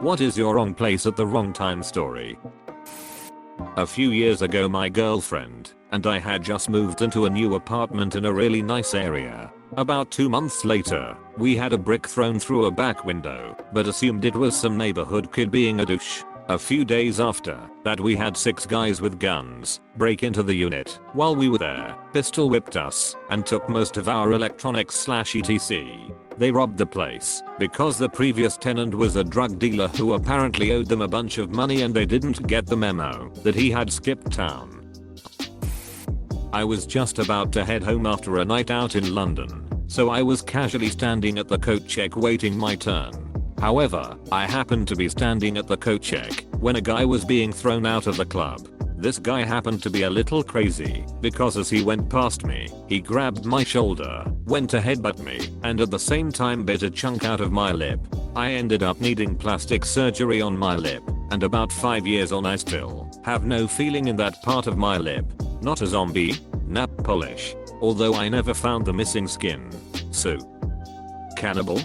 What is your wrong place at the wrong time story? A few years ago my girlfriend and I had just moved into a new apartment in a really nice area. About 2 months later, we had a brick thrown through a back window, but assumed it was some neighborhood kid being a douche. A few days after that we had 6 guys with guns break into the unit. While we were there, pistol whipped us and took most of our electronics/etc. They robbed the place because the previous tenant was a drug dealer who apparently owed them a bunch of money and they didn't get the memo that he had skipped town. I was just about to head home after a night out in London, so I was casually standing at the coat check waiting my turn. However, I happened to be standing at the coat check when a guy was being thrown out of the club. This guy happened to be a little crazy because as he went past me, he grabbed my shoulder, went to headbutt me, and at the same time bit a chunk out of my lip. I ended up needing plastic surgery on my lip, and about 5 years on I still have no feeling in that part of my lip. Not a zombie, nap polish, although I never found the missing skin. So, cannibal?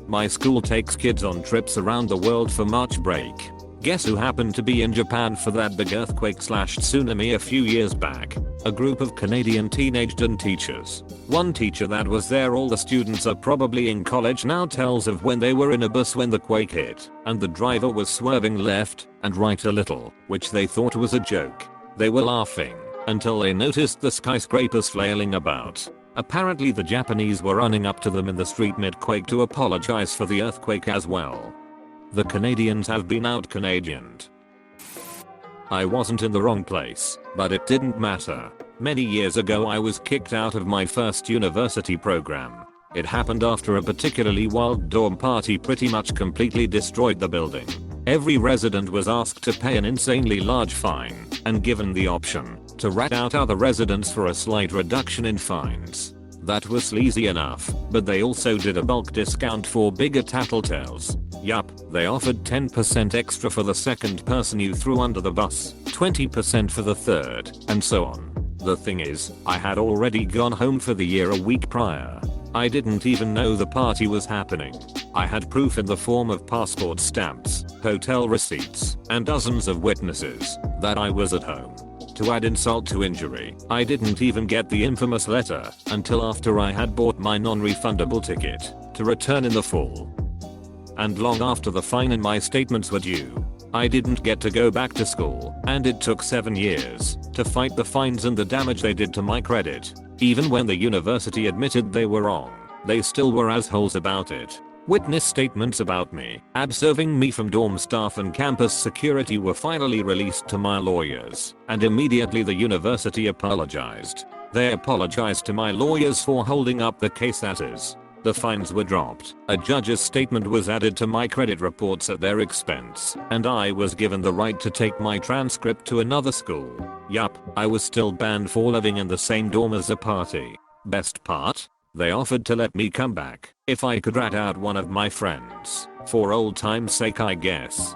My school takes kids on trips around the world for March break. Guess who happened to be in Japan for that big earthquake/tsunami a few years back? A group of Canadian teenagers and teachers. One teacher that was there, all the students are probably in college now, tells of when they were in a bus when the quake hit, and the driver was swerving left and right a little, which they thought was a joke. They were laughing until they noticed the skyscrapers flailing about. Apparently the Japanese were running up to them in the street mid-quake to apologize for the earthquake as well. The Canadians have been out-Canadianed. I wasn't in the wrong place, but it didn't matter. Many years ago I was kicked out of my first university program. It happened after a particularly wild dorm party pretty much completely destroyed the building. Every resident was asked to pay an insanely large fine and given the option to rat out other residents for a slight reduction in fines. That was sleazy enough, but they also did a bulk discount for bigger tattletales. Yup, they offered 10% extra for the second person you threw under the bus, 20% for the third, and so on. The thing is, I had already gone home for the year a week prior. I didn't even know the party was happening. I had proof in the form of passport stamps, hotel receipts, and dozens of witnesses that I was at home. To add insult to injury, I didn't even get the infamous letter until after I had bought my non-refundable ticket to return in the fall. And long after the fine and my statements were due. I didn't get to go back to school, and it took 7 years to fight the fines and the damage they did to my credit. Even when the university admitted they were wrong, they still were assholes about it. Witness statements about me, absolving me from dorm staff and campus security were finally released to my lawyers, and immediately the university apologized. They apologized to my lawyers for holding up the case, that is. The fines were dropped, a judge's statement was added to my credit reports at their expense, and I was given the right to take my transcript to another school. Yup, I was still banned for living in the same dorm as a party. Best part? They offered to let me come back if I could rat out one of my friends, for old time's sake I guess.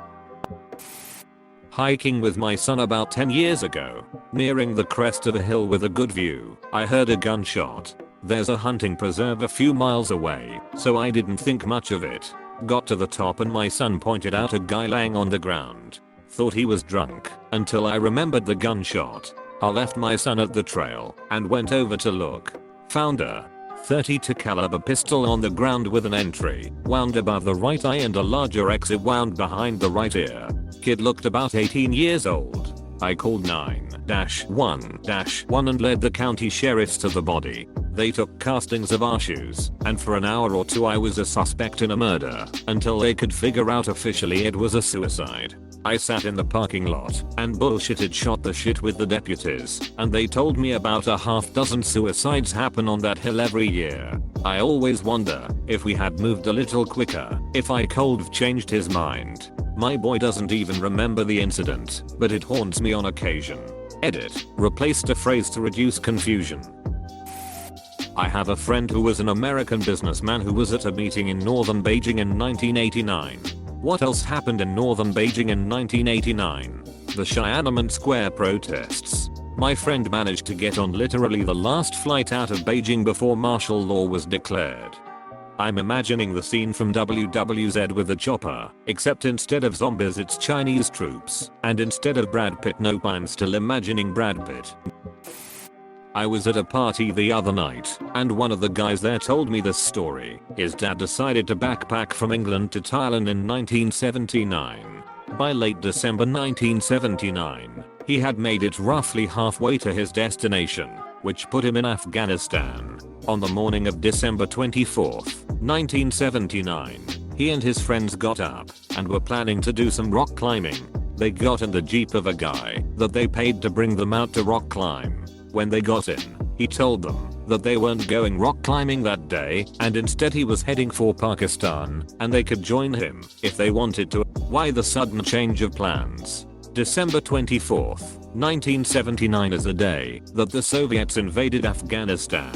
Hiking with my son about 10 years ago. Nearing the crest of a hill with a good view, I heard a gunshot. There's a hunting preserve a few miles away, so I didn't think much of it. Got to the top and my son pointed out a guy laying on the ground. Thought he was drunk, until I remembered the gunshot. I left my son at the trail and went over to look. Found a .32 caliber pistol on the ground with an entry wound above the right eye and a larger exit wound behind the right ear. Kid looked about 18 years old. I called 911 and led the county sheriffs to the body. They took castings of our shoes, and for an hour or two I was a suspect in a murder, until they could figure out officially it was a suicide. I sat in the parking lot and bullshitted shot the shit with the deputies, and they told me about a half dozen suicides happen on that hill every year. I always wonder if we had moved a little quicker, if I could've changed his mind. My boy doesn't even remember the incident, but it haunts me on occasion. Edit. Replaced a phrase to reduce confusion. I have a friend who was an American businessman who was at a meeting in northern Beijing in 1989. What else happened in northern Beijing in 1989? The Tiananmen Square protests. My friend managed to get on literally the last flight out of Beijing before martial law was declared. I'm imagining the scene from WWZ with the chopper, except instead of zombies it's Chinese troops, and instead of Brad Pitt nope I'm still imagining Brad Pitt. I was at a party the other night, and one of the guys there told me this story. His dad decided to backpack from England to Thailand in 1979. By late December 1979, he had made it roughly halfway to his destination, which put him in Afghanistan. On the morning of December 24th, 1979, he and his friends got up and were planning to do some rock climbing. They got in the jeep of a guy that they paid to bring them out to rock climb. When they got in, he told them that they weren't going rock climbing that day and instead he was heading for Pakistan and they could join him if they wanted to. Why the sudden change of plans? December 24th, 1979 is the day that the Soviets invaded Afghanistan.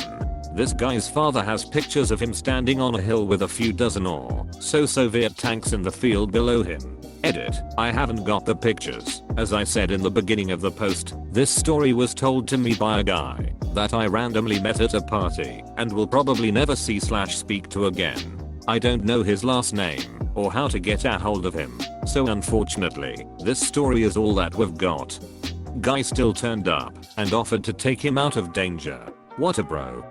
This guy's father has pictures of him standing on a hill with a few dozen or so Soviet tanks in the field below him. Edit, I haven't got the pictures. As I said in the beginning of the post, this story was told to me by a guy that I randomly met at a party and will probably never see/speak to again. I don't know his last name or how to get a hold of him, so unfortunately, this story is all that we've got. Guy still turned up and offered to take him out of danger. What a bro.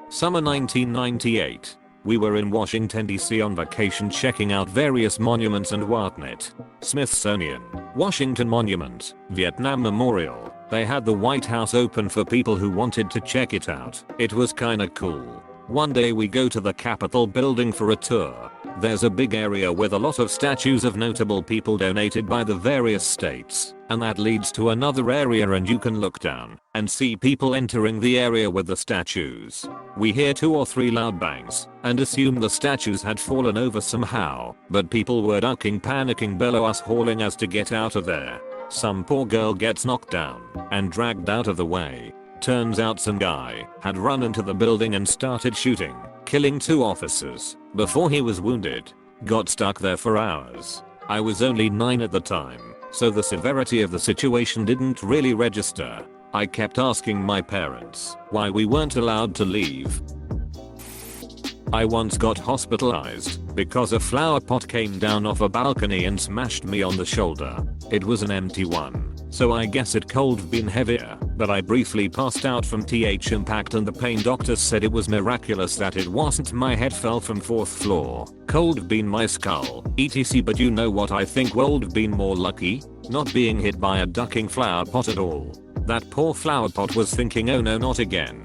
Summer 1998. We were in Washington DC on vacation checking out various monuments and whatnot. Smithsonian, Washington Monument, Vietnam Memorial. They had the White House open for people who wanted to check it out. It was kinda cool. One day we go to the Capitol building for a tour. There's a big area with a lot of statues of notable people donated by the various states, and that leads to another area and you can look down and see people entering the area with the statues. We hear 2 or 3 loud bangs and assume the statues had fallen over somehow, but people were ducking, panicking below us, hauling us to get out of there. Some poor girl gets knocked down and dragged out of the way. Turns out some guy had run into the building and started shooting, killing 2 officers before he was wounded. Got stuck there for hours. I was only 9 at the time, so the severity of the situation didn't really register. I kept asking my parents why we weren't allowed to leave. I once got hospitalized because a flower pot came down off a balcony and smashed me on the shoulder. It was an empty one, so I guess it could have been heavier, but I briefly passed out from th impact and the pain doctors said it was miraculous that it wasn't my head fell from 4th floor. Could have been my skull, etc. But you know what I think would have been more lucky? Not being hit by a ducking flower pot at all. That poor flower pot was thinking, oh no, not again.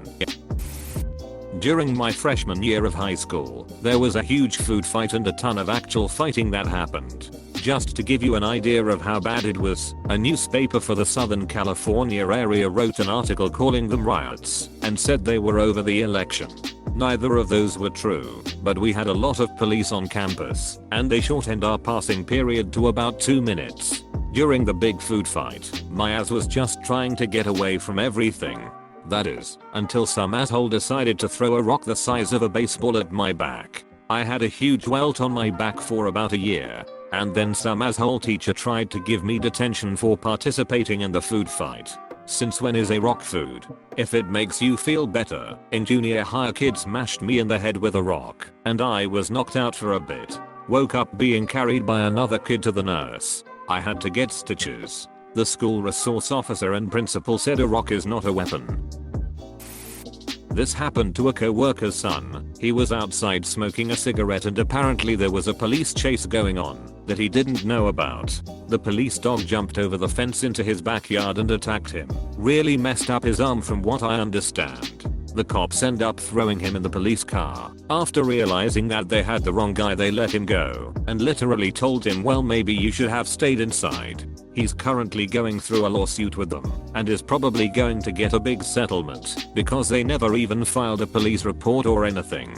During my freshman year of high school, there was a huge food fight and a ton of actual fighting that happened. Just to give you an idea of how bad it was, a newspaper for the Southern California area wrote an article calling them riots and said they were over the election. Neither of those were true, but we had a lot of police on campus, and they shortened our passing period to about 2 minutes. During the big food fight, my ass was just trying to get away from everything. That is, until some asshole decided to throw a rock the size of a baseball at my back. I had a huge welt on my back for about a year, and then some asshole teacher tried to give me detention for participating in the food fight. Since when is a rock food? If it makes you feel better, in junior high a kid smashed me in the head with a rock, and I was knocked out for a bit. Woke up being carried by another kid to the nurse. I had to get stitches. The school resource officer and principal said a rock is not a weapon. This happened to a co-worker's son. He was outside smoking a cigarette and apparently there was a police chase going on that he didn't know about. The police dog jumped over the fence into his backyard and attacked him. Really messed up his arm from what I understand. The cops end up throwing him in the police car. After realizing that they had the wrong guy, they let him go and literally told him, well, maybe you should have stayed inside. He's currently going through a lawsuit with them and is probably going to get a big settlement because they never even filed a police report or anything.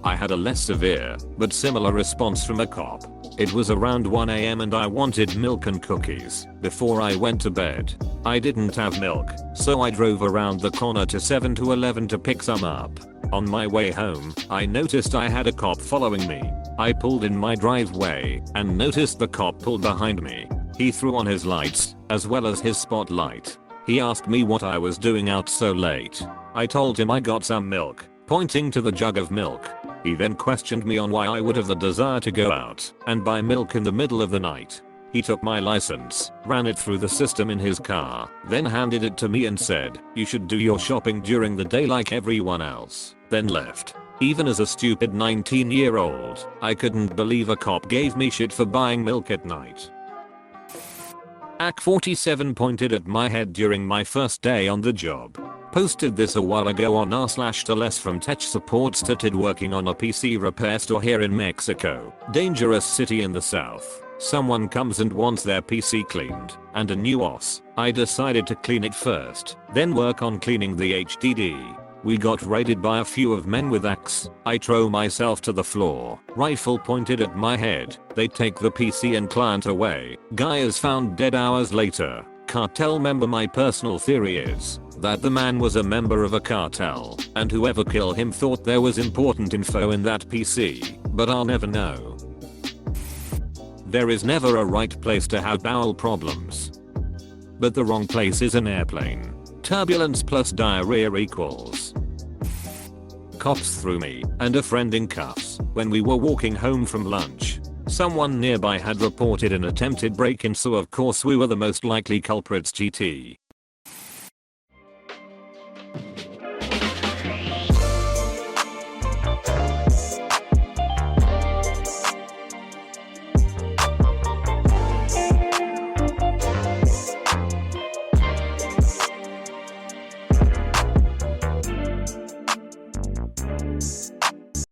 I had a less severe but similar response from a cop. It was around 1 AM and I wanted milk and cookies before I went to bed. I didn't have milk, so I drove around the corner to 7-Eleven to pick some up. On my way home, I noticed I had a cop following me. I pulled in my driveway and noticed the cop pulled behind me. He threw on his lights, as well as his spotlight. He asked me what I was doing out so late. I told him I got some milk, pointing to the jug of milk. He then questioned me on why I would have the desire to go out and buy milk in the middle of the night. He took my license, ran it through the system in his car, then handed it to me and said, "You should do your shopping during the day like everyone else," then left. Even as a stupid 19-year-old, I couldn't believe a cop gave me shit for buying milk at night. AK-47 pointed at my head during my first day on the job. Posted this a while ago on r/Teles from tech support stated working on a PC repair store here in Mexico. Dangerous city in the south. Someone comes and wants their PC cleaned, and a new OS. I decided to clean it first, then work on cleaning the HDD. We got raided by a few of men with axe. I throw myself to the floor, rifle pointed at my head. They take the PC and client away. Guy is found dead hours later. Cartel member. My personal theory is that the man was a member of a cartel, and whoever killed him thought there was important info in that PC, but I'll never know. There is never a right place to have bowel problems. But the wrong place is an airplane. Turbulence plus diarrhea equals. Cops threw me and a friend in cuffs when we were walking home from lunch. Someone nearby had reported an attempted break-in, so of course we were the most likely culprits. GT.